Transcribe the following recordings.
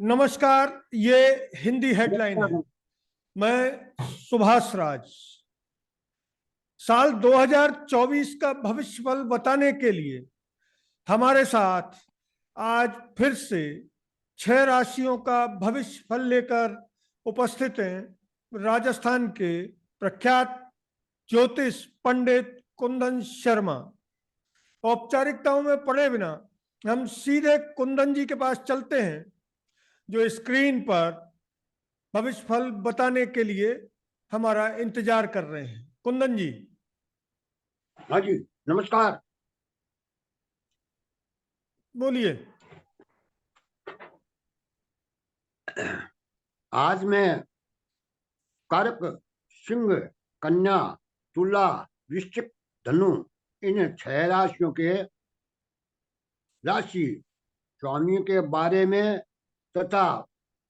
नमस्कार। ये हिंदी हेडलाइन है। मैं सुभाष राज। साल 2024 का भविष्यफल बताने के लिए हमारे साथ आज फिर से 6 राशियों का भविष्यफल लेकर उपस्थित हैं राजस्थान के प्रख्यात ज्योतिष पंडित कुंदन शर्मा। औपचारिकताओं में पड़े बिना हम सीधे कुंदन जी के पास चलते हैं, जो स्क्रीन पर भविष्यफल बताने के लिए हमारा इंतजार कर रहे हैं। कुंदन जी। हाँ जी, नमस्कार। बोलिए। आज मैं कर्क, सिंह, कन्या, तुला, वृश्चिक, धनु इन 6 राशियों के राशि स्वामी के बारे में तथा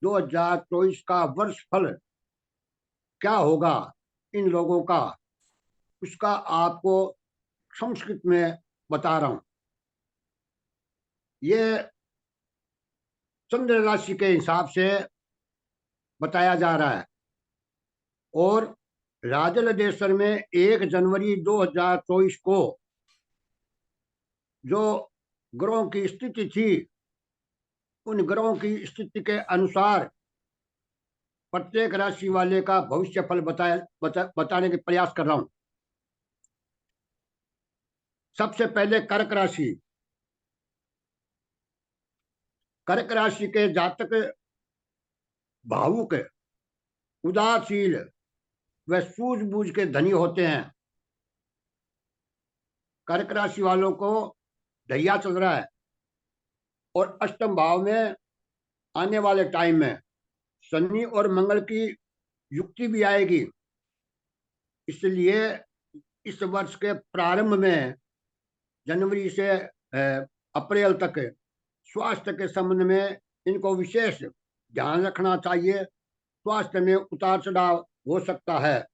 2024 का वर्ष फल क्या होगा इन लोगों का, उसका आपको संस्कृत में बता रहा हूं। ये चंद्र राशि के हिसाब से बताया जा रहा है और राजल देशर में 1 जनवरी 2024 को जो ग्रहों की स्थिति थी, उन ग्रहों की स्थिति के अनुसार प्रत्येक राशि वाले का भविष्य फल बताने के प्रयास कर रहा हूं। सबसे पहले कर्क राशि। कर्क राशि के जातक भावुक, उदासीन व सूझबूझ के धनी होते हैं। कर्क राशि वालों को ढैया चल रहा है और अष्टम भाव में आने वाले टाइम में शनि और मंगल की युक्ति भी आएगी। इसलिए इस वर्ष के प्रारंभ में जनवरी से अप्रैल तक स्वास्थ्य के संबंध में इनको विशेष ध्यान रखना चाहिए। स्वास्थ्य में उतार चढ़ाव हो सकता है।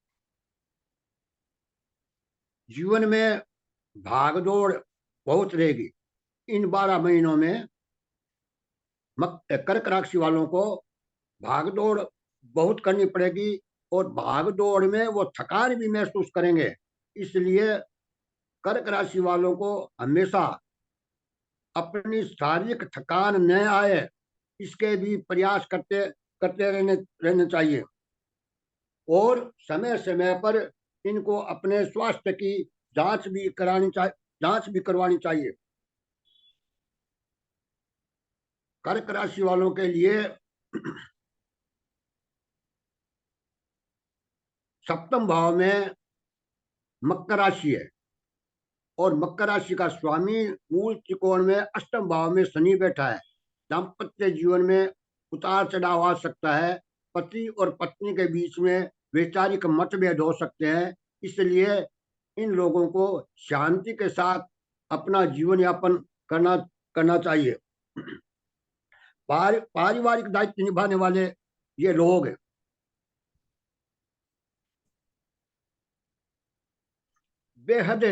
जीवन में भागदौड़ बहुत रहेगी। इन 12 महीनों में कर्क राशि वालों को भागदौड़ बहुत करनी पड़ेगी और भागदौड़ में वो थकान भी महसूस करेंगे। इसलिए कर्क राशि वालों को हमेशा अपनी शारीरिक थकान न आए, इसके भी प्रयास करते करते रहने चाहिए और समय समय पर इनको अपने स्वास्थ्य की जांच भी करवानी चाहिए। कर्क राशि वालों के लिए सप्तम भाव में मकर राशि है और मकर राशि का स्वामी मूल त्रिकोण में अष्टम भाव में शनि बैठा है। दाम्पत्य जीवन में उतार चढ़ाव आ सकता है। पति और पत्नी के बीच में वैचारिक मतभेद हो सकते हैं। इसलिए इन लोगों को शांति के साथ अपना जीवन यापन करना चाहिए। पारिवारिक दायित्व निभाने वाले ये लोग बेहद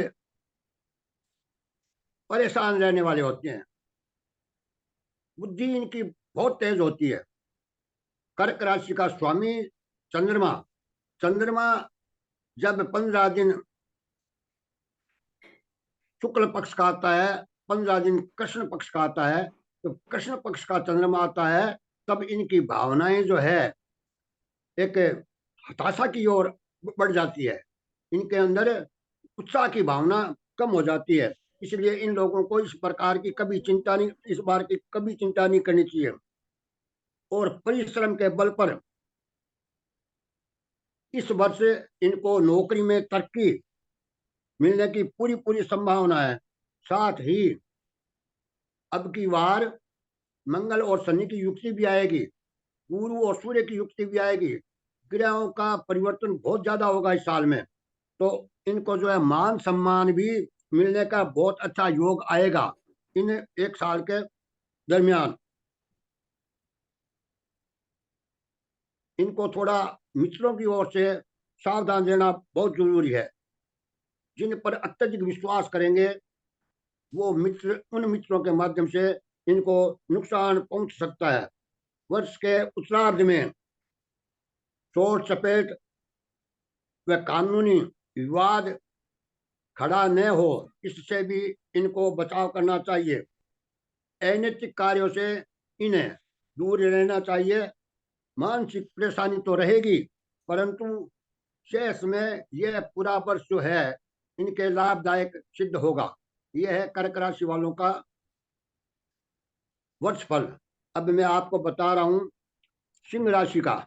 परेशान रहने वाले होते हैं। बुद्धि इनकी बहुत तेज होती है। कर्क राशि का स्वामी चंद्रमा चंद्रमा जब 15 दिन शुक्ल पक्ष का आता है, 15 दिन कृष्ण पक्ष का आता है, तो कृष्ण पक्ष का चंद्रमा आता है, तब इनकी भावनाएं जो है एक हताशा की ओर बढ़ जाती है। इनके अंदर उत्साह की भावना कम हो जाती है। इसलिए इन लोगों को इस बार की कभी चिंता नहीं करनी चाहिए और परिश्रम के बल पर इस वर्ष इनको नौकरी में तरक्की मिलने की पूरी पूरी संभावना है। साथ ही अब की बार मंगल और शनि की युक्ति भी आएगी, गुरु और सूर्य की युक्ति भी आएगी। ग्रहों का परिवर्तन बहुत ज्यादा होगा इस साल में, तो इनको जो है मान सम्मान भी मिलने का बहुत अच्छा योग आएगा इन एक साल के दरमियान। इनको थोड़ा मित्रों की ओर से सावधान रहना बहुत जरूरी है। जिन पर अत्यधिक विश्वास करेंगे वो मित्र, उन मित्रों के माध्यम से इनको नुकसान पहुंच सकता है। वर्ष के उत्तरार्ध में चोट चपेट व कानूनी विवाद खड़ा न हो, इससे भी इनको बचाव करना चाहिए। अनैतिक कार्यों से इन्हें दूर रहना चाहिए। मानसिक परेशानी तो रहेगी, परंतु शेष में यह पूरा वर्ष जो है इनके लाभदायक सिद्ध होगा। यह है कर्क राशि वालों का वर्षफल। अब मैं आपको बता रहा हूं सिंह राशि का।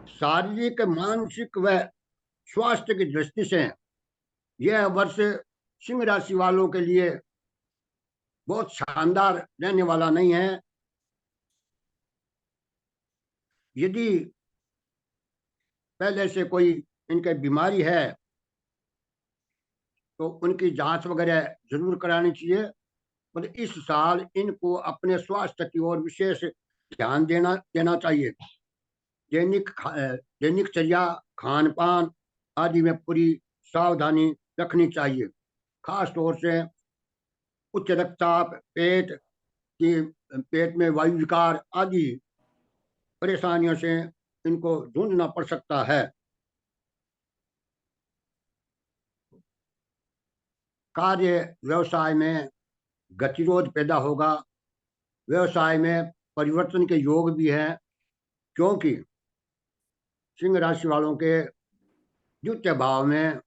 शारीरिक, मानसिक व स्वास्थ्य की दृष्टि से यह वर्ष सिंह राशि वालों के लिए बहुत शानदार रहने वाला नहीं है। यदि पहले से कोई इनके बीमारी है तो उनकी जांच वगैरह जरूर करानी चाहिए। पर इस साल इनको अपने स्वास्थ्य की ओर विशेष ध्यान देना चाहिए। दैनिकचर्या, खान पान आदि में पूरी सावधानी रखनी चाहिए। खास तौर से उच्च रक्तचाप, पेट में वायु विकार आदि परेशानियों से इनको जूझना पड़ सकता है। कार्य व्यवसाय में गतिरोध पैदा होगा। व्यवसाय में परिवर्तन के योग भी है, क्योंकि सिंह राशि वालों के द्वितीय भाव में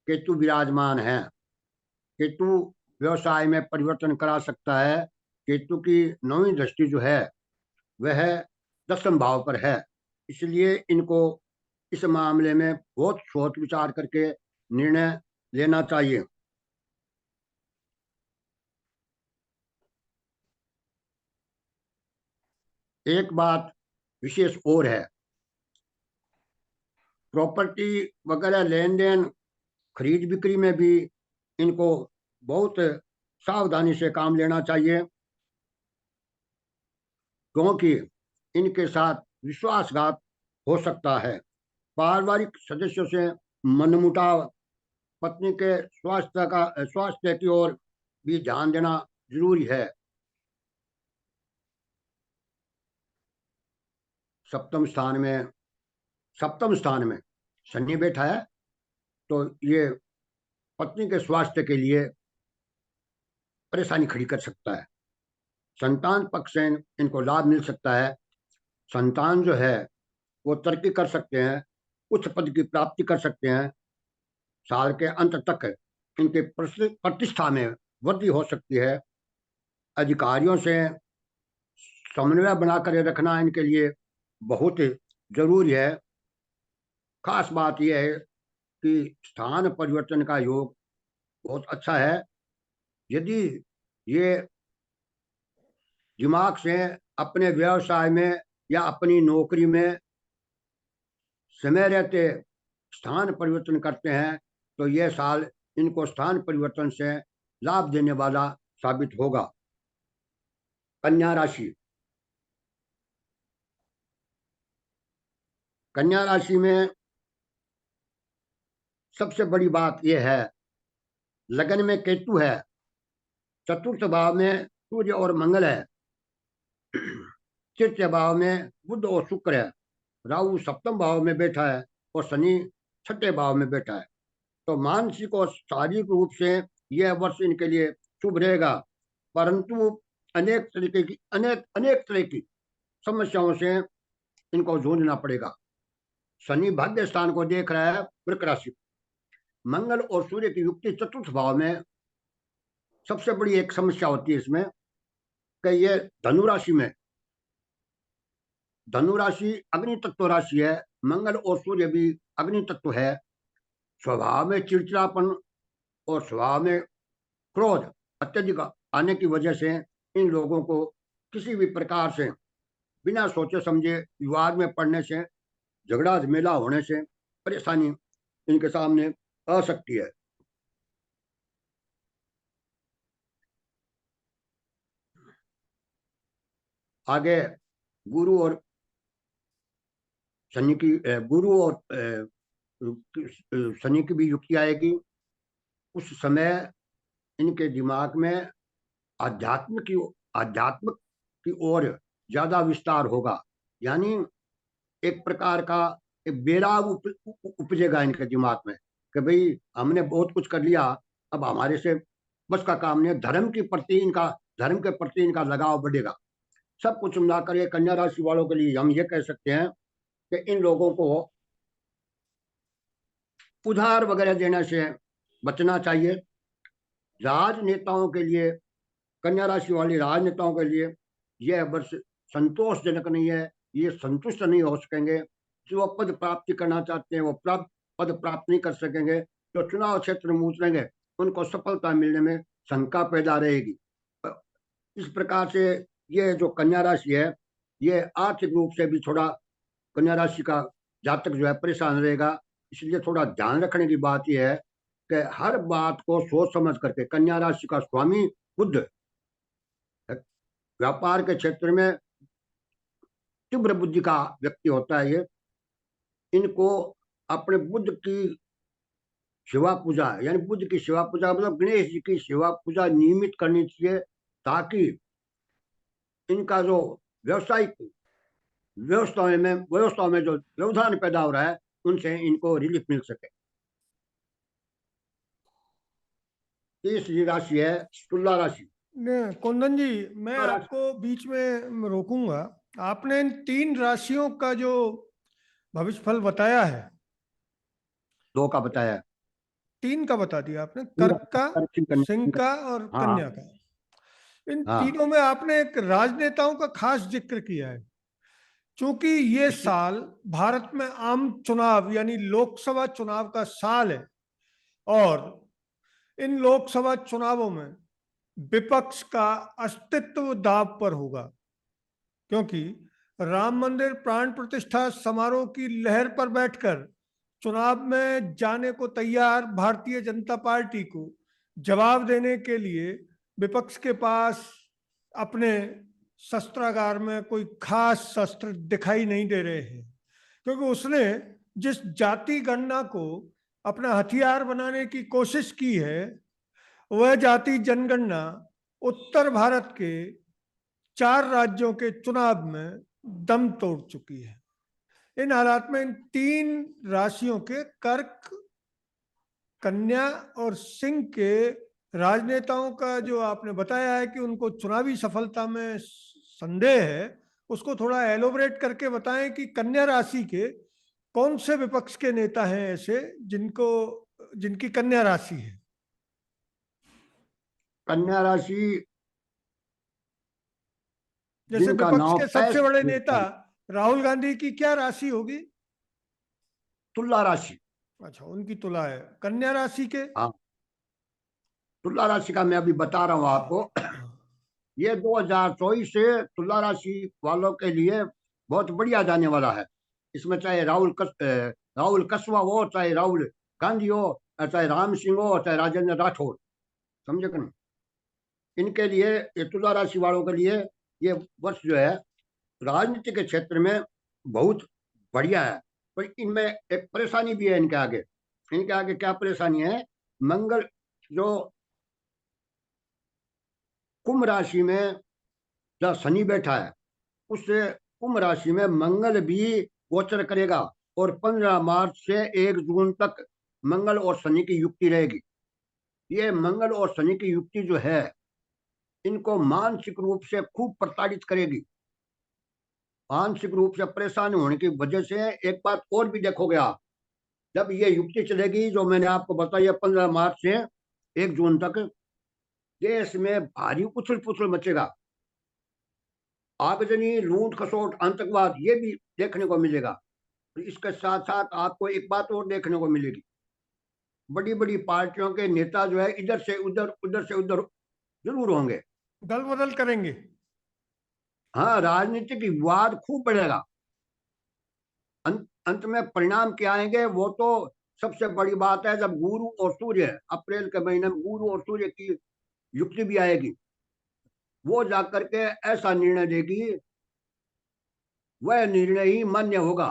केतु विराजमान है। केतु व्यवसाय में परिवर्तन करा सकता है। केतु की 9वीं दृष्टि जो है वह 10वें भाव पर है। इसलिए इनको इस मामले में बहुत सोच विचार करके निर्णय लेना चाहिए। एक बात विशेष और है, प्रॉपर्टी वगैरह लेन देन, खरीद बिक्री में भी इनको बहुत सावधानी से काम लेना चाहिए, क्योंकि इनके साथ विश्वासघात हो सकता है। पारिवारिक सदस्यों से मनमुटाव, पत्नी के स्वास्थ्य की ओर भी ध्यान देना जरूरी है। सप्तम स्थान में शनि बैठा है, तो ये पत्नी के स्वास्थ्य के लिए परेशानी खड़ी कर सकता है। संतान पक्ष से इनको लाभ मिल सकता है। संतान जो है वो तरक्की कर सकते हैं, उच्च पद की प्राप्ति कर सकते हैं। साल के अंत तक इनके प्रतिष्ठा में वृद्धि हो सकती है। अधिकारियों से समन्वय बनाकर रखना इनके लिए बहुत जरूरी है। खास बात यह है कि स्थान परिवर्तन का योग बहुत अच्छा है। यदि ये दिमाग से अपने व्यवसाय में या अपनी नौकरी में समय रहते स्थान परिवर्तन करते हैं, तो यह साल इनको स्थान परिवर्तन से लाभ देने वाला साबित होगा। कन्या राशि। कन्या राशि में सबसे बड़ी बात यह है, लगन में केतु है, चतुर्थ भाव में सूर्य और मंगल है, तृतीय भाव में बुध और शुक्र है, राहु सप्तम भाव में बैठा है और शनि छठे भाव में बैठा है। तो मानसिक और शारीरिक रूप से यह वर्ष इनके लिए शुभ रहेगा, परंतु अनेक तरह की समस्याओं से इनको जूझना पड़ेगा। शनि भाग्य स्थान को देख रहा है वृक राशि। मंगल और सूर्य की युक्ति चतुर्थ भाव में सबसे बड़ी एक समस्या होती है इसमें कि ये धनु राशि में, धनु राशि अग्नि तत्व राशि है, मंगल और सूर्य भी अग्नि तत्व है। स्वभाव में चिड़चिड़ापन और स्वभाव में क्रोध अत्यधिक आने की वजह से इन लोगों को किसी भी प्रकार से बिना सोचे समझे विवाद में पड़ने से, झगड़ा झमेला होने से परेशानी इनके सामने आ सकती है। आगे गुरु और शनि की शनि की भी युक्ति आएगी। उस समय इनके दिमाग में आध्यात्म की ओर ज्यादा विस्तार होगा। यानी एक प्रकार का एक बेराग उपजेगा इनके दिमाग में कि भाई हमने बहुत कुछ कर लिया, अब हमारे से बस का काम नहीं है। धर्म के प्रति इनका लगाव बढ़ेगा। सब कुछ मिलाकर ये कन्या राशि वालों के लिए हम ये कह सकते हैं कि इन लोगों को उधार वगैरह देने से बचना चाहिए। राजनेताओं के लिए, कन्या राशि वाली राजनेताओं के लिए यह वर्ष संतोषजनक नहीं है। ये संतुष्ट नहीं हो सकेंगे। जो पद प्राप्ति करना चाहते हैं वो पद प्राप्त नहीं कर सकेंगे। जो चुनाव क्षेत्र में उतरेंगे उनको सफलता मिलने में शंका पैदा रहेगी। इस प्रकार से ये जो कन्या राशि है, ये आर्थिक रूप से भी थोड़ा कन्या राशि का जातक जो है परेशान रहेगा। इसलिए थोड़ा ध्यान रखने की बात यह है कि हर बात को सोच समझ करके, कन्या राशि का स्वामी बुध व्यापार के क्षेत्र में तीव्र बुद्धि का व्यक्ति होता है। ये इनको अपने बुद्ध की शिवा पूजा, यानी बुद्ध की शिवा पूजा मतलब गणेश जी की शिवा पूजा नियमित करनी चाहिए, ताकि इनका जो व्यवसायिक व्यवस्थाओं में जो व्यवधान पैदा हो रहा है उनसे इनको रिलीफ मिल सके। तीसरी राशि है तुला राशि। कुंदन जी, मैं आपको बीच में रोकूंगा। आपने इन 3 राशियों का जो भविष्य फल बताया है, 2 का बताया, 3 का बता दिया आपने, कर्क का, सिंह का और हाँ कन्या का। इन हाँ। तीनों में आपने एक राजनेताओं का खास जिक्र किया है। क्योंकि ये साल भारत में आम चुनाव यानी लोकसभा चुनाव का साल है, और इन लोकसभा चुनावों में विपक्ष का अस्तित्व दांव पर होगा। क्योंकि राम मंदिर प्राण प्रतिष्ठा समारोह की लहर पर बैठकर चुनाव में जाने को तैयार भारतीय जनता पार्टी को जवाब देने के लिए विपक्ष के पास अपने शस्त्रागार में कोई खास शस्त्र दिखाई नहीं दे रहे हैं। क्योंकि उसने जिस जाति गणना को अपना हथियार बनाने की कोशिश की है, वह जाति जनगणना उत्तर भारत के 4 राज्यों के चुनाव में दम तोड़ चुकी है। इन हालात में इन 3 राशियों के कर्क, कन्या और सिंह के राजनेताओं का जो आपने बताया है कि उनको चुनावी सफलता में संदेह है, उसको थोड़ा एलोबरेट करके बताएं कि कन्या राशि के कौन से विपक्ष के नेता हैं ऐसे जिनकी कन्या राशि है। कन्या राशि जैसे जिनका विपक्ष नाम के सबसे पैस बड़े नेता राहुल गांधी की क्या राशि होगी? तुला राशि। अच्छा, उनकी तुला है। कन्या राशि के? हाँ, तुला राशि का मैं अभी बता रहा हूँ हाँ, आपको। हाँ। ये 2024 से तुला राशि वालों के लिए बहुत बढ़िया जाने वाला है। इसमें चाहे राहुल कसवा हो, चाहे राहुल गांधी हो, चाहे राम सिंह हो, चाहे राजेंद्र राठौर, समझे कि नहीं। इनके लिए, ये तुला राशि वालों के लिए ये वर्ष जो है राजनीति के क्षेत्र में बहुत बढ़िया है। पर इनमें एक परेशानी भी है इनके आगे। इनके आगे क्या परेशानी है? मंगल जो कुंभ राशि में जहाँ शनि बैठा है, उससे कुंभ राशि में मंगल भी गोचर करेगा, और 15 मार्च से 1 जून तक मंगल और शनि की युक्ति रहेगी। ये मंगल और शनि की युक्ति जो है इनको मानसिक रूप से खूब प्रताड़ित करेगी। मानसिक रूप से परेशान होने की वजह से एक बात और भी देखोगे आप, जब ये युक्ति चलेगी जो मैंने आपको बताई है 15 मार्च से 1 जून तक, देश में भारी उछल पुछल मचेगा। आगजनी, लूट खसोट, आतंकवाद, ये भी देखने को मिलेगा। तो इसके साथ साथ आपको एक बात और देखने को मिलेगी, बड़ी बड़ी पार्टियों के नेता जो है इधर से उधर जरूर होंगे। दल बदल करेंगे। हाँ, राजनीतिक विवाद खूब बढ़ेगा। अंत में परिणाम क्या आएंगे वो तो सबसे बड़ी बात है, जब गुरु और सूर्य, अप्रैल के महीने में गुरु और सूर्य की युक्ति भी आएगी, वो जाकर के ऐसा निर्णय देगी, वह निर्णय ही मान्य होगा।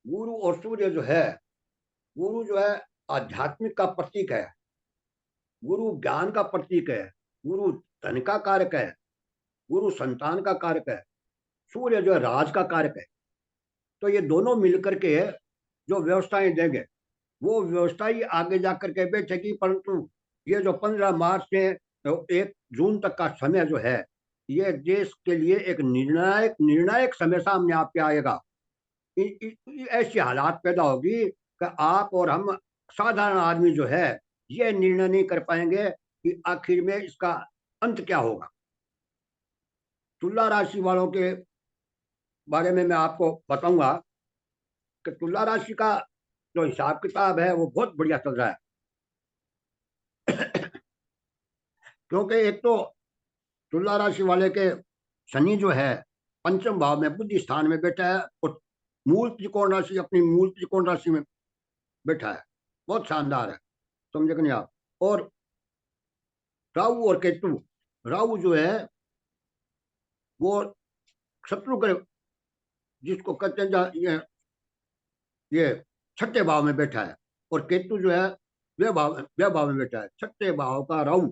गुरु और सूर्य जो है, गुरु जो है आध्यात्मिक का प्रतीक है, गुरु ज्ञान का प्रतीक है, गुरु धन का कारक है, गुरु संतान का कारक है, सूर्य जो है राज का कारक है। तो ये दोनों मिलकर के जो व्यवस्थाएं देंगे वो व्यवस्था ही आगे जाकर के बैठेगी। परंतु ये जो 15 मार्च से 1 जून तक का समय जो है, ये देश के लिए एक निर्णायक निर्णायक समय सामने आपके आएगा। ऐसी हालात पैदा होगी कि आप और हम साधारण आदमी जो है ये निर्णय नहीं कर पाएंगे कि आखिर में इसका अंत क्या होगा। तुला राशि वालों के बारे में मैं आपको बताऊंगा कि तुला राशि का जो हिसाब किताब है वो बहुत बढ़िया चल रहा है। क्योंकि एक तो तुला राशि वाले के शनि जो है पंचम भाव में बुद्धि स्थान में बैठा है और मूल त्रिकोण राशि अपनी मूल त्रिकोण राशि में बैठा है। बहुत शानदार है, समझे कि नहीं आप। और राहु और केतु, राहु जो है वो शत्रु के, जिसको कहते हैं ये छठे भाव में बैठा है। और केतु जो है व्यय भाव में बैठा है। छठे भाव का राहु,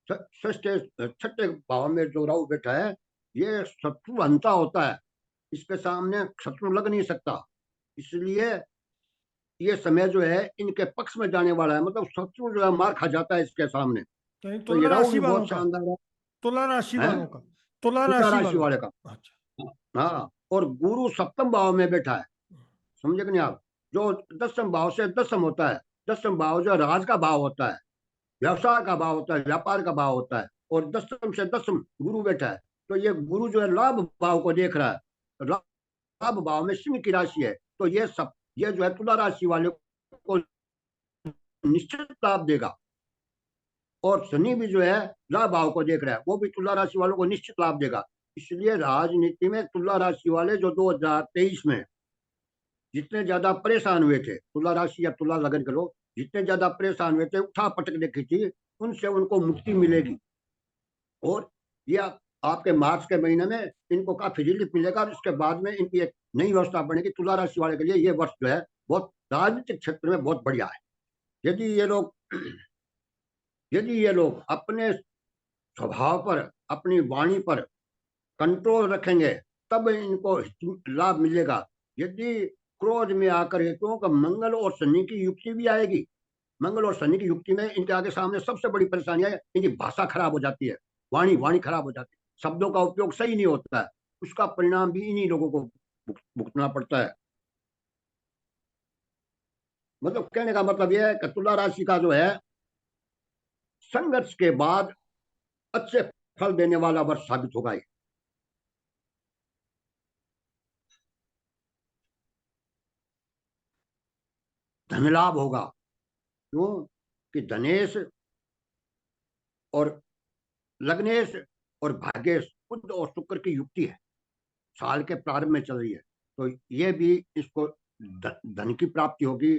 छठे भाव में जो राहु बैठा है ये शत्रु हंता होता है, इसके सामने शत्रु लग नहीं सकता। इसलिए ये समय जो है इनके पक्ष में जाने वाला है, मतलब शत्रु जो है मार खा जाता है इसके सामने। कहीं तो ये तुला राहु राशि भी वालों बहुत का, शानदार है। तुला राशि हैं? वालों का, तुला तुला राशि राशि वालों वाले का। का। अच्छा। हाँ, और गुरु सप्तम भाव में बैठा है, समझे कि नहीं आप। जो दसम भाव से दसम होता है, दसम भाव जो राज का भाव होता है, व्यवसाय का भाव होता है, व्यापार का भाव होता है। और दसम से दसम गुरु बैठा है। तो ये गुरु जो है लाभ भाव को देख रहा है। लाभ भाव में सिंह की राशि है। तो ये जो है तुला राशि वाले को निश्चित लाभ देगा। और शनि भी जो है लाभ भाव को देख रहा है, वो भी तुला राशि वालों को निश्चित लाभ देगा। इसलिए राजनीति में तुला राशि वाले जो 2023 में जितने ज्यादा परेशान हुए थे, तुला राशि या तुला लगन के लोग जितने ज्यादा परेशान हुए थे, उठा पटक देखी थी, उनसे उनको मुक्ति मिलेगी। और ये आपके मार्च के महीने में इनको काफी रिलीफ मिलेगा। और इसके बाद में इनकी एक नई व्यवस्था बनेगी। तुला राशि वाले के लिए ये वर्ष जो है बहुत राजनीतिक क्षेत्र में बहुत बढ़िया है। यदि ये लोग यदि ये लोग अपने स्वभाव पर, अपनी वाणी पर कंट्रोल रखेंगे, तब इनको लाभ मिलेगा। यदि क्रोध में आकर के, क्योंकि मंगल और शनि की युक्ति भी आएगी, मंगल और शनि की युक्ति में इनके आगे सामने सबसे बड़ी परेशानी है, इनकी भाषा खराब हो जाती है, वाणी वाणी खराब हो जाती है, शब्दों का उपयोग सही नहीं होता है। उसका परिणाम भी इन्हीं लोगों को भुगतना पड़ता है। मतलब कहने का मतलब यह है कि तुला राशि का जो है संघर्ष के बाद अच्छे फल देने वाला वर्ष साबित होगा। धन लाभ होगा। क्यों कि धनेश और लग्नेश और भाग्येश बुध और शुक्र की युक्ति है, साल के प्रारंभ में चल रही है। तो ये भी इसको धन की प्राप्ति होगी,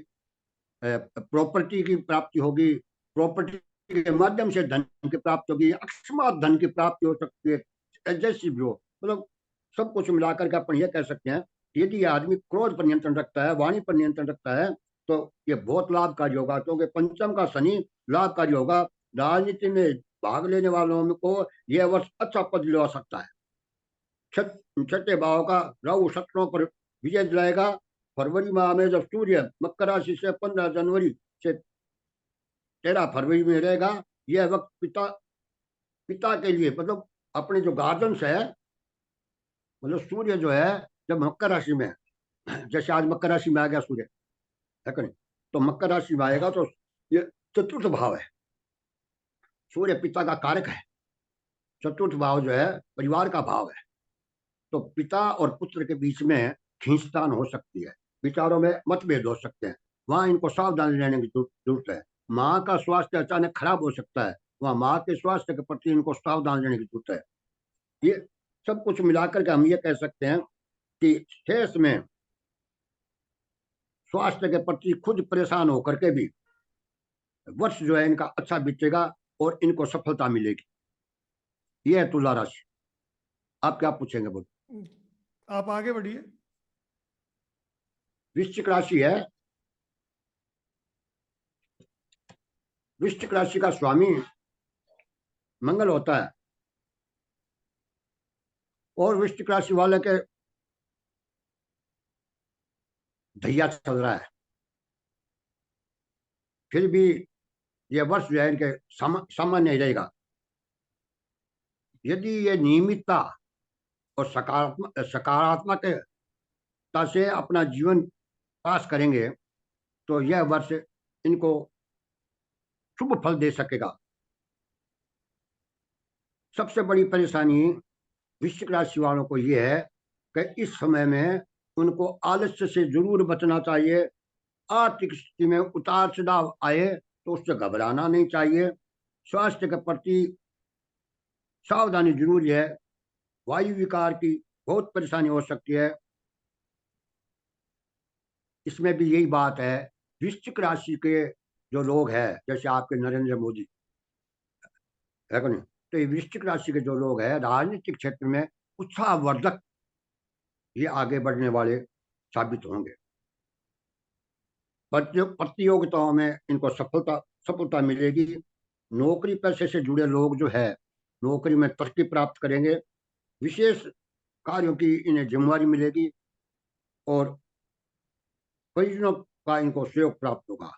प्रॉपर्टी की प्राप्ति होगी, प्रॉपर्टी के माध्यम से धन की प्राप्ति होगी, अकस्मात धन की प्राप्ति हो सकती है, जैसी भी हो। मतलब सब कुछ मिलाकर के अपन ये कह सकते हैं, यदि आदमी क्रोध पर नियंत्रण रखता है, वाणी पर नियंत्रण रखता है, तो ये बहुत लाभकारी होगा। क्योंकि पंचम का शनि लाभकारी होगा। राजनीति में भाग लेने वालों को यह वर्ष अच्छा पद दिलवा सकता है। छठे भाव का राहु शत्रुओं पर विजय दिलाएगा। फरवरी माह में जब सूर्य मकर राशि से 15 जनवरी से 13 फरवरी में रहेगा, यह वक्त पिता पिता के लिए, मतलब अपने जो गार्जियंस है, मतलब सूर्य जो है जब मकर राशि में है, जैसे आज मकर राशि में आ गया सूर्य, है कि नहीं। तो मकर राशि में आएगा तो ये चतुर्थ भाव है, सूर्य पिता का कारक है। चतुर्थ भाव जो है परिवार का भाव है। तो पिता और पुत्र के बीच में खींचतान हो सकती है, विचारों में मतभेद हो सकते हैं। वहां इनको सावधानी रहने की जरूरत है। माँ का स्वास्थ्य अचानक खराब हो सकता है, वहां माँ के स्वास्थ्य के प्रति इनको सावधान रहने की जरूरत है। ये सब कुछ मिलाकर के हम ये कह सकते हैं कि शेष में स्वास्थ्य के प्रति खुद परेशान होकर के भी वर्ष जो है इनका अच्छा बीतेगा और इनको सफलता मिलेगी। ये है तुला राशि। आप क्या पूछेंगे बोल। आप आगे बढ़िए। वृश्चिक राशि है। वृश्चिक राशि का स्वामी मंगल होता है और वृश्चिक राशि वाले के ढैया चल रहा है, फिर भी यह वर्ष जो है इनके सामान्य ही रहेगा। यदि ये नियमितता और सकारात्मकता से अपना जीवन पास करेंगे तो यह वर्ष इनको शुभ फल दे सकेगा। सबसे बड़ी परेशानी वृश्चिक राशि वालों को यह है कि इस समय में उनको आलस्य से जरूर बचना चाहिए। आर्थिक स्थिति में उतार चढ़ाव आए तो उससे घबराना नहीं चाहिए। स्वास्थ्य के प्रति सावधानी जरूरी है। वायु विकार की बहुत परेशानी हो सकती है। इसमें भी यही बात है, वृश्चिक राशि के जो लोग हैं जैसे आपके नरेंद्र मोदी है कि नहीं, तो ये वृश्चिक राशि के जो लोग हैं राजनीतिक क्षेत्र में उत्साहवर्धक ये आगे बढ़ने वाले साबित होंगे। प्रतियोगिताओं में इनको सफलता मिलेगी। नौकरी पेशे से जुड़े लोग जो है नौकरी में तरक्की प्राप्त करेंगे। विशेष कार्यों की इन्हें जिम्मेदारी मिलेगी और परिजनों का इनको सहयोग प्राप्त होगा।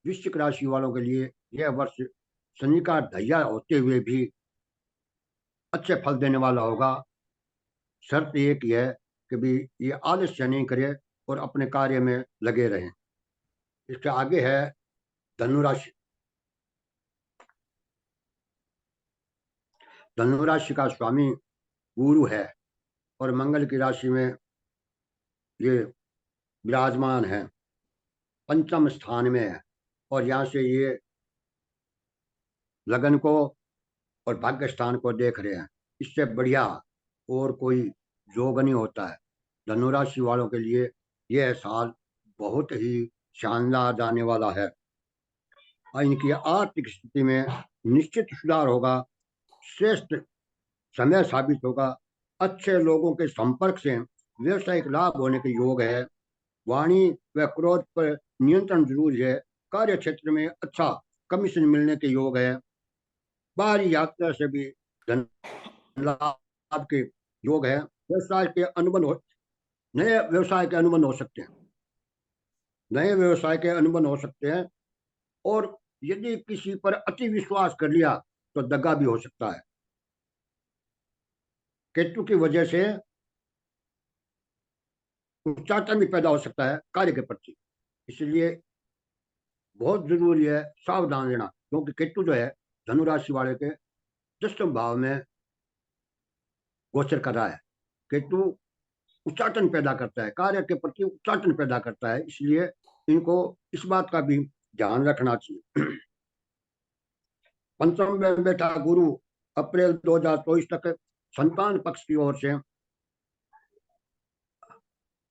वृश्चिक राशि वालों के लिए यह वर्ष शनि का ढैया होते हुए भी अच्छे फल देने वाला होगा। शर्त एक ही है कि भी ये आलस्य नहीं करे और अपने कार्य में लगे रहें। इसके आगे है धनु राशि। धनु राशि का स्वामी गुरु है और मंगल की राशि में ये विराजमान है, पंचम स्थान में है और यहाँ से ये लगन को और भाग्य स्थान को देख रहे हैं। इससे बढ़िया और कोई योग नहीं होता है। धनु राशि वालों के लिए यह साल बहुत ही शानदार जाने वाला है और इनकी आर्थिक स्थिति में निश्चित सुधार होगा। श्रेष्ठ समय साबित होगा। अच्छे लोगों के संपर्क से व्यवसायिक लाभ होने के योग है। वाणी व क्रोध पर नियंत्रण जरूरी है। कार्य क्षेत्र में अच्छा कमीशन मिलने के योग है। बाहरी यात्रा से भी धन लाभ के योग है। व्यवसाय के अनुबंध हो नए व्यवसाय के अनुबंध हो सकते हैं। नए व्यवसाय के अनुबंध हो सकते हैं और यदि किसी पर अति विश्वास कर लिया तो दगा भी हो सकता है। केतु की वजह से उच्चाटन भी पैदा हो सकता है कार्य के प्रति। इसलिए बहुत जरूरी है सावधान रहना, क्योंकि केतु जो है धनु राशि वाले के 10वें भाव में गोचर कर रहा है। केतु उच्चाटन पैदा करता है, कार्य के प्रति उच्चाटन पैदा करता है। इसलिए इनको इस बात का भी ध्यान रखना चाहिए। पंचम में बैठा गुरु अप्रैल 2024 तक संतान पक्ष की ओर से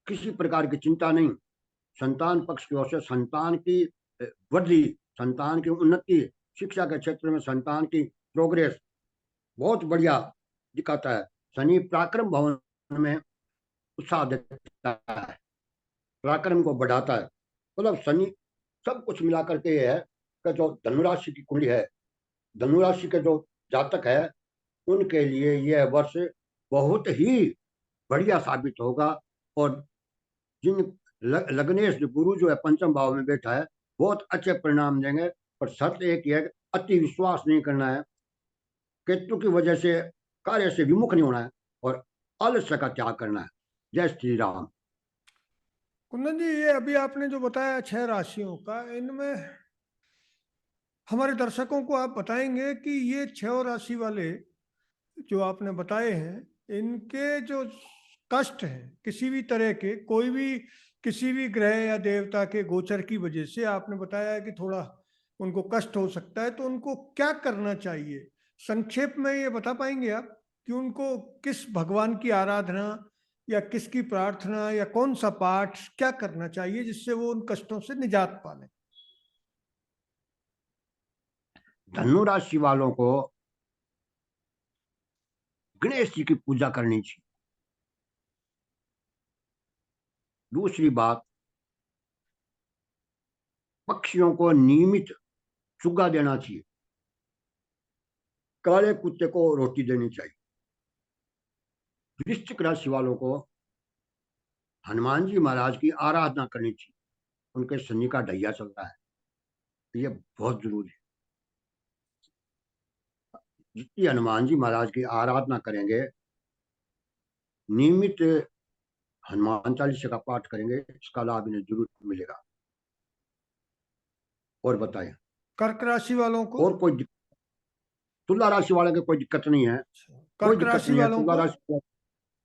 किसी प्रकार की चिंता नहीं। संतान पक्ष की ओर से संतान की वृद्धि, संतान की उन्नति, शिक्षा के क्षेत्र में संतान की प्रोग्रेस बहुत बढ़िया दिखाता है। शनि पराक्रम भवन में उत्साह देता है, पराक्रम को बढ़ाता है। मतलब शनि सब कुछ मिला करके ये है कि जो धनुराशि की कुंडली है, धनुराशि के जो जातक है उनके लिए यह वर्ष बहुत ही बढ़िया साबित होगा। और जिन लग्नेश गुरु जो है पंचम भाव में बैठा है बहुत अच्छे परिणाम देंगे। पर शर्त एक ही है, अति विश्वास नहीं करना है। केतु की वजह से कार्य से विमुख नहीं होना है और आलस्य का त्याग करना है। जय श्री राम। कुंदन जी, ये अभी आपने जो बताया 6 राशियों का, इनमें हमारे दर्शकों को आप बताएंगे कि ये 6 राशि वाले जो आपने बताए हैं, इनके जो कष्ट हैं किसी भी तरह के, कोई भी किसी भी ग्रह या देवता के गोचर की वजह से, आपने बताया कि थोड़ा उनको कष्ट हो सकता है, तो उनको क्या करना चाहिए? संक्षेप में ये बता पाएंगे आप कि उनको किस भगवान की आराधना या किसकी प्रार्थना या कौन सा पाठ क्या करना चाहिए जिससे वो उन कष्टों से निजात पा लें? धनु राशि वालों को गणेश जी की पूजा करनी चाहिए। दूसरी बात, पक्षियों को नियमित चुगा देना चाहिए। काले कुत्ते को रोटी देनी चाहिए। वृश्चिक राशि वालों को हनुमान जी महाराज की आराधना करनी चाहिए। उनके शनि का ढैया चल रहा है, ये बहुत जरूरी है। जितनी हनुमान जी महाराज की आराधना करेंगे, नियमित हनुमान चालीसा का पाठ करेंगे, इसका लाभ इन्हें जरूर मिलेगा। और बताएं, कर्क राशि वालों को? और कोई तुला राशि वाले की कोई दिक्कत नहीं है, कोई कर्क दिक्कत राशि नहीं है। वालों को?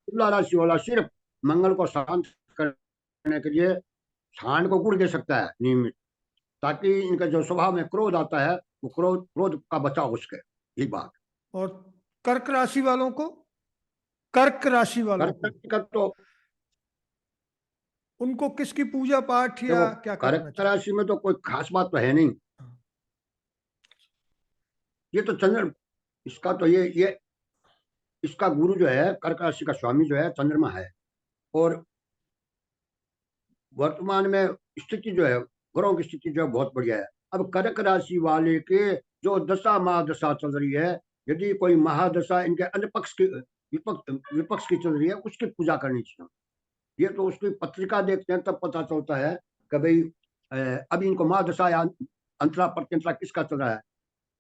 तुला राशि वाला सिर्फ मंगल को शांत करने के लिए छांड को गुड़ दे सकता है नियमित, ताकि इनका जो स्वभाव में क्रोध आता है वो क्रोध का बचाव हो सके, यही बात। और कर्क राशि वालों को? कर्क राशि वालों को कर्क का तो उनको किसकी पूजा पाठ या देखो, क्या करना कर्क चाहिए? राशि में तो कोई खास बात तो है नहीं। ये तो चंद्र, इसका तो ये इसका गुरु जो है, कर्क राशि का स्वामी जो है चंद्रमा है। और वर्तमान में स्थिति जो है, ग्रहों की स्थिति जो है बहुत बढ़िया है। अब कर्क राशि वाले के जो दशा महादशा चल रही है, यदि कोई महादशा इनके अन्य पक्ष की विपक्ष की चल रही है, उसकी पूजा करनी चाहिए। ये तो उसकी पत्रिका देखते हैं तब पता चलता है कि भाई अभी इनको महादशा या अंतरा प्रत्यंतरा किसका चल रहा है,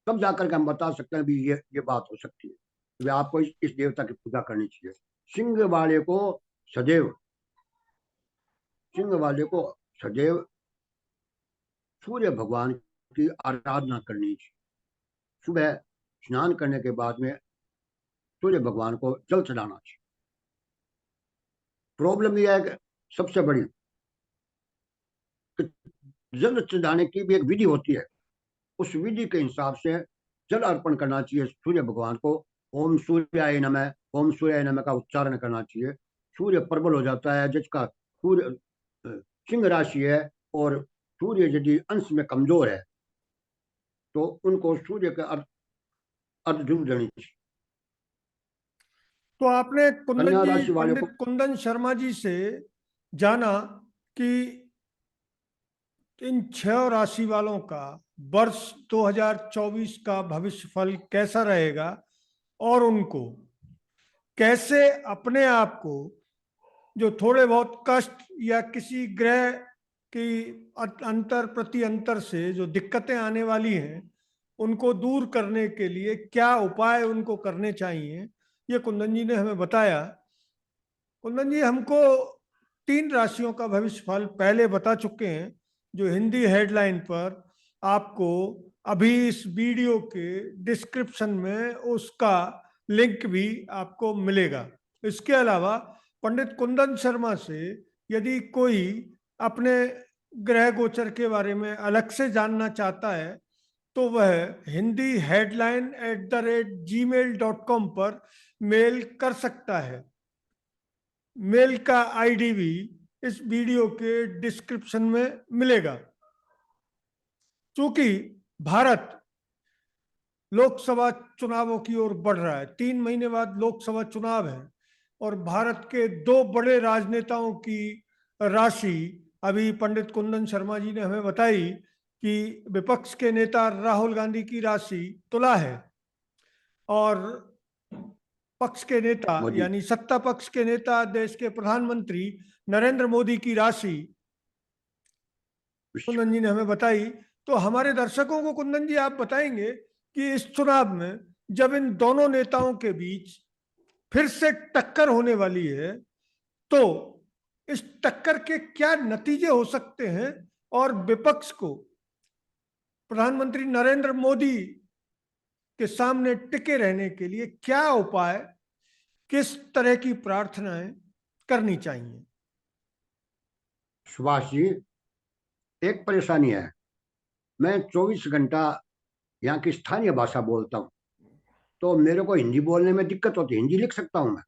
तब जाकर के हम बता सकते हैं भी ये बात हो सकती है कि भाई आपको इस देवता की पूजा करनी चाहिए। सिंह वाले को सदैव सिंह वाले को सदैव सूर्य भगवान की आराधना करनी चाहिए। सुबह स्नान करने के बाद में सूर्य भगवान को जल चढ़ाना चाहिए। प्रॉब्लम यह है कि सबसे बड़ी कि जल चढ़ाने की भी एक विधि होती है, उस विधि के हिसाब से जल अर्पण करना चाहिए सूर्य भगवान को। ओम सूर्याय नमः, ओम सूर्याय नमः का उच्चारण करना चाहिए। सूर्य प्रबल हो जाता है जिसका सूर्य सिंह राशि है, और सूर्य यदि अंश में कमजोर है तो उनको सूर्य के अर्घ जरूर देनी चाहिए। तो आपने कुंदन कन्या जी, राशि वाले को पंडित कुंदन शर्मा जी से जाना कि इन 6 राशि वालों का वर्ष 2024 का भविष्य फल कैसा रहेगा और उनको कैसे अपने आप को जो थोड़े बहुत कष्ट या किसी ग्रह की अंतर प्रति अंतर से जो दिक्कतें आने वाली हैं उनको दूर करने के लिए क्या उपाय उनको करने चाहिए, ये कुंदन जी ने हमें बताया। कुंदन जी हमको 3 राशियों का भविष्य फल पहले बता चुके हैं, जो हिंदी हेडलाइन पर आपको अभी इस वीडियो के डिस्क्रिप्शन में उसका लिंक भी आपको मिलेगा। इसके अलावा पंडित कुंदन शर्मा से यदि कोई अपने ग्रह गोचर के बारे में अलग से जानना चाहता है तो वह hindiheadline@gmail.com पर मेल कर सकता है। मेल का आईडी भी इस वीडियो के डिस्क्रिप्शन में मिलेगा। चूंकि भारत लोकसभा चुनावों की ओर बढ़ रहा है, 3 महीने बाद लोकसभा चुनाव है, और भारत के 2 बड़े राजनेताओं की राशि अभी पंडित कुंदन शर्मा जी ने हमें बताई कि विपक्ष के नेता राहुल गांधी की राशि तुला है और पक्ष के नेता मोदी यानी सत्ता पक्ष के नेता देश के प्रधानमंत्री नरेंद्र मोदी की राशि कुंदन जी ने हमें बताई। तो हमारे दर्शकों को कुंदन जी आप बताएंगे कि इस चुनाव में जब इन दोनों नेताओं के बीच फिर से टक्कर होने वाली है तो इस टक्कर के क्या नतीजे हो सकते हैं और विपक्ष को प्रधानमंत्री नरेंद्र मोदी के सामने टिके रहने के लिए क्या उपाय, किस तरह की प्रार्थनाएं करनी चाहिए? सुभाष जी, एक परेशानी है, मैं 24 घंटा यहाँ की स्थानीय भाषा बोलता हूँ, तो मेरे को हिंदी बोलने में दिक्कत होती है। हिंदी लिख सकता हूँ मैं,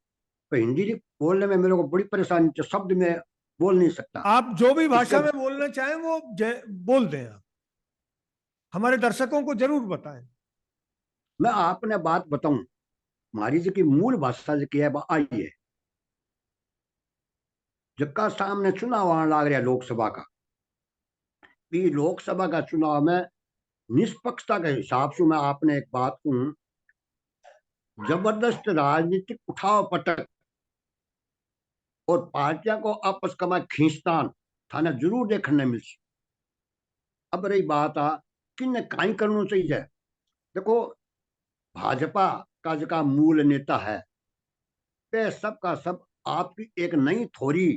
तो हिंदी बोलने में मेरे को बड़ी परेशानी, तो शब्द में बोल नहीं सकता। आप जो भी इसलिए भाषा में बोलना चाहें वो बोल दें, आप हमारे दर्शकों को जरूर बताएं। मैं आपने बात बताऊं, हमारी जी की मूल भाषा जी की है आई है, जिसका सामने चुनाव आने लग रहा है लोकसभा का। कि लोकसभा का चुनाव में निष्पक्षता के हिसाब से मैं आपने एक बात कहूं जबरदस्त राजनीतिक उठाव पटक और पार्टियां को आपस का में खींचतान थाने जरूर देखने मिल। अब रही बात आ किन काई करना चाहिए। देखो, भाजपा का जो मूल नेता है वे सब का सब आपकी एक नई थोरी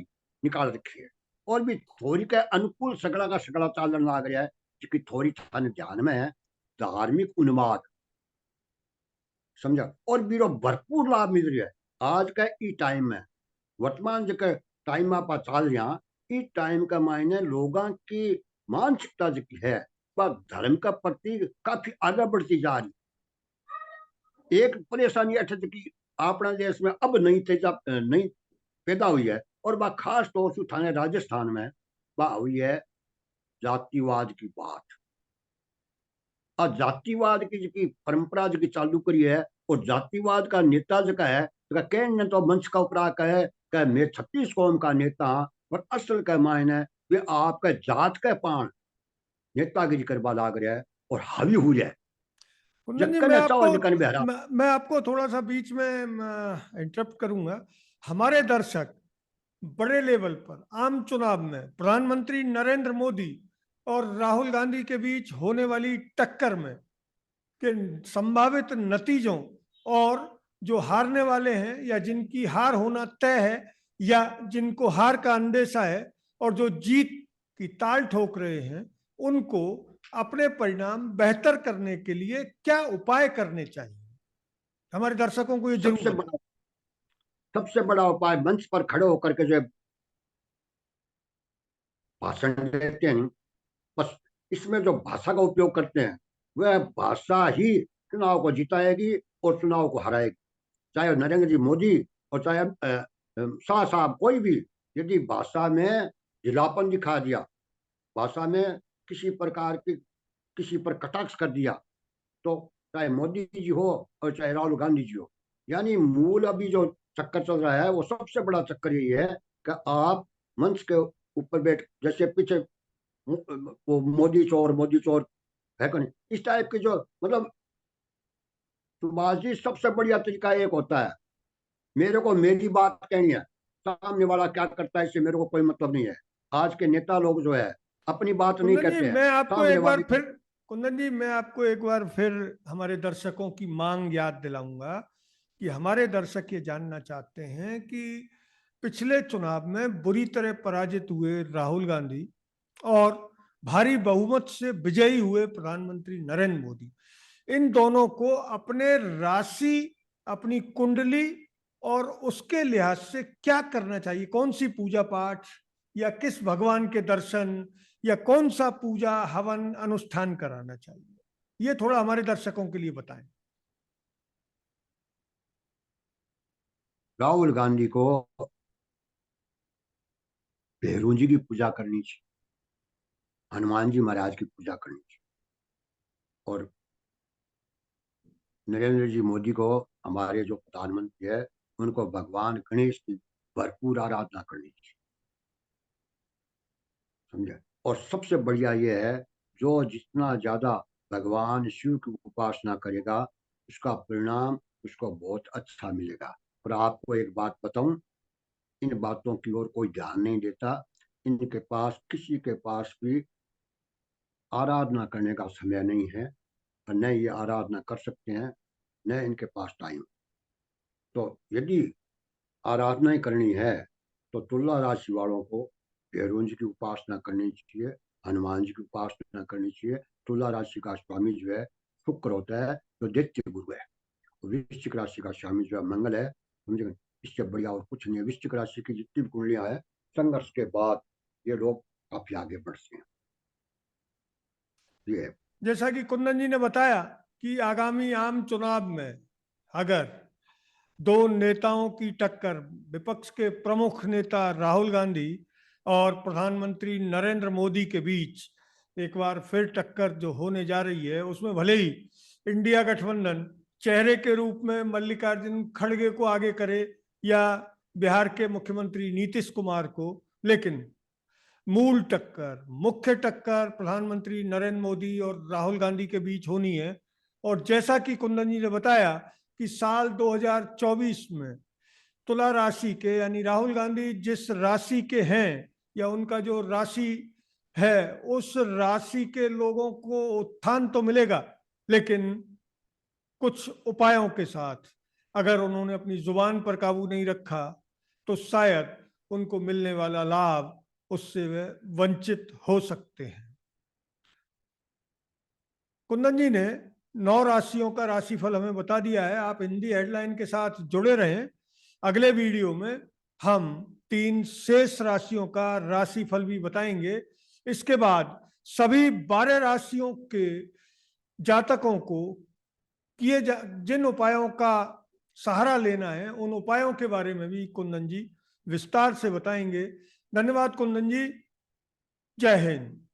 निकाल रखी है और भी थोरी के अनुकूल सगड़ा का सगड़ा चालन लग रहा है, जिसकी थोरी थाने ध्यान में है धार्मिक उन्माद, समझा, और बीरो भरपूर लाभ मिल रहा है आज का ई टाइम में। वर्तमान जो टाइम आप चाल रहा ई टाइम का मायने लोगों की मानसिकता जो है वह धर्म का प्रति काफी आगे बढ़ती जा रही। एक परेशानी अठ की अपना देश में अब नई पैदा हुई है और वह खास तौर से थाने राजस्थान में वह हुई है जातिवाद की बात। और जातिवाद की परंपरा जो चालू करी है और जातिवाद का नेता जो है कहने तो मंच का ऊपर कहे मैं 36 कौम का नेता हाँ, पर असल के मायने वे आपके जात के पान नेतागिरी करवा लाग रहा है और हावी हो रहा है। कुंदन जी, जक्कन चाहो जक्कन बेहरा। मैं आपको थोड़ा सा बीच में इंटरप्ट करूंगा। हमारे दर्शक बड़े लेवल पर आम चुनाव में प्रधानमंत्री नरेंद्र मोदी और राहुल गांधी के बीच होने वाली टक्कर में के संभावित नतीजों और जो हारने वाले हैं या जिनकी हार होना तय है या जिनको हार का अंदेशा है और जो जीत की ताल ठोक रहे हैं, उनको अपने परिणाम बेहतर करने के लिए क्या उपाय करने चाहिए? हमारे दर्शकों को ये जरूर सबसे बताएं। बड़ा सबसे बड़ा उपाय मंच पर खड़े होकर के जो भाषण देते हैं, बस इसमें जो भाषा का उपयोग करते हैं वह भाषा ही चुनाव को जिताएगी और चुनाव को हराएगी। चाहे नरेंद्र जी मोदी और चाहे शाह साहब कोई भी यदि भाषा में ढीलापन दिखा दिया, भाषा में किसी प्रकार की किसी पर कटाक्ष कर दिया, तो चाहे मोदी जी हो और चाहे राहुल गांधी जी हो, यानी मूल अभी जो चक्कर चल रहा है वो सबसे बड़ा चक्कर यही है कि आप मंच के ऊपर बैठ जैसे पीछे वो मोदी चोर है कि नहीं, इस टाइप की जो मतलब सुभाष जी सबसे बढ़िया तरीका एक होता है मेरे को मेरी बात कहनी है, सामने वाला क्या करता है इससे मेरे को कोई मतलब नहीं है। आज के नेता लोग जो है अपनी बात नहीं कुंदन जी, कहते हैं, मैं आपको सामने एक बार वाले फिर की। कुंदन जी, मैं आपको एक बार फिर हमारे दर्शकों की मांग याद दिलाऊंगा कि हमारे दर्शक ये जानना चाहते हैं कि पिछले चुनाव में बुरी तरह पराजित हुए राहुल गांधी और भारी बहुमत से विजयी हुए प्रधानमंत्री नरेंद्र मोदी, इन दोनों को अपने राशि, अपनी कुंडली और उसके लिहाज से क्या करना चाहिए? कौन सी पूजा पाठ या किस भगवान के दर्शन या कौन सा पूजा हवन अनुष्ठान कराना चाहिए? ये थोड़ा हमारे दर्शकों के लिए बताएं। राहुल गांधी को भैरू जी की पूजा करनी चाहिए, हनुमान जी महाराज की पूजा करनी चाहिए और नरेंद्र जी मोदी को हमारे जो प्रधानमंत्री है उनको भगवान गणेश की भरपूर आराधना करनी चाहिए, समझे। और सबसे बढ़िया ये है जो जितना ज्यादा भगवान शिव की उपासना करेगा उसका परिणाम उसको बहुत अच्छा मिलेगा। और आपको एक बात बताऊं, इन बातों की ओर कोई ध्यान नहीं देता। इनके पास किसी के पास भी आराधना करने का समय नहीं है और न ये आराधना कर सकते हैं, न इनके पास टाइम। तो यदि आराधना ही करनी है तो तुला राशि वालों को भैरव जी की उपासना करनी चाहिए, हनुमान जी की उपासना करनी चाहिए। तुला राशि का स्वामी जो है शुक्र होता है जो दैत्य गुरु है, वृश्चिक राशि का स्वामी जो है मंगल है, समझे। इससे बढ़िया और कुछ नहीं है। वृश्चिक राशि की जितनी भी कुंडलियां है संघर्ष के बाद ये लोग काफी आगे बढ़ते हैं। ये जैसा कि कुंदन जी ने बताया कि आगामी आम चुनाव में अगर दो नेताओं की टक्कर, विपक्ष के प्रमुख नेता राहुल गांधी और प्रधानमंत्री नरेंद्र मोदी के बीच एक बार फिर टक्कर जो होने जा रही है, उसमें भले ही इंडिया गठबंधन चेहरे के रूप में मल्लिकार्जुन खड़गे को आगे करे या बिहार के मुख्यमंत्री नीतीश कुमार को, लेकिन मूल टक्कर, मुख्य टक्कर प्रधानमंत्री नरेंद्र मोदी और राहुल गांधी के बीच होनी है। और जैसा कि कुंदन जी ने बताया कि साल 2024 में तुला राशि के यानी राहुल गांधी जिस राशि के हैं या उनका जो राशि है उस राशि के लोगों को उत्थान तो मिलेगा, लेकिन कुछ उपायों के साथ। अगर उन्होंने अपनी जुबान पर काबू नहीं रखा तो शायद उनको मिलने वाला लाभ उससे वे वंचित हो सकते हैं। कुंदन जी ने 9 राशियों का राशिफल हमें बता दिया है। आप हिंदी हेडलाइन के साथ जुड़े रहें। अगले वीडियो में हम 3 शेष राशियों का राशिफल भी बताएंगे। इसके बाद सभी 12 राशियों के जातकों को जिन उपायों का सहारा लेना है उन उपायों के बारे में भी कुंदन जी विस्तार से बताएंगे। धन्यवाद कुंदन जी। जय हिंद।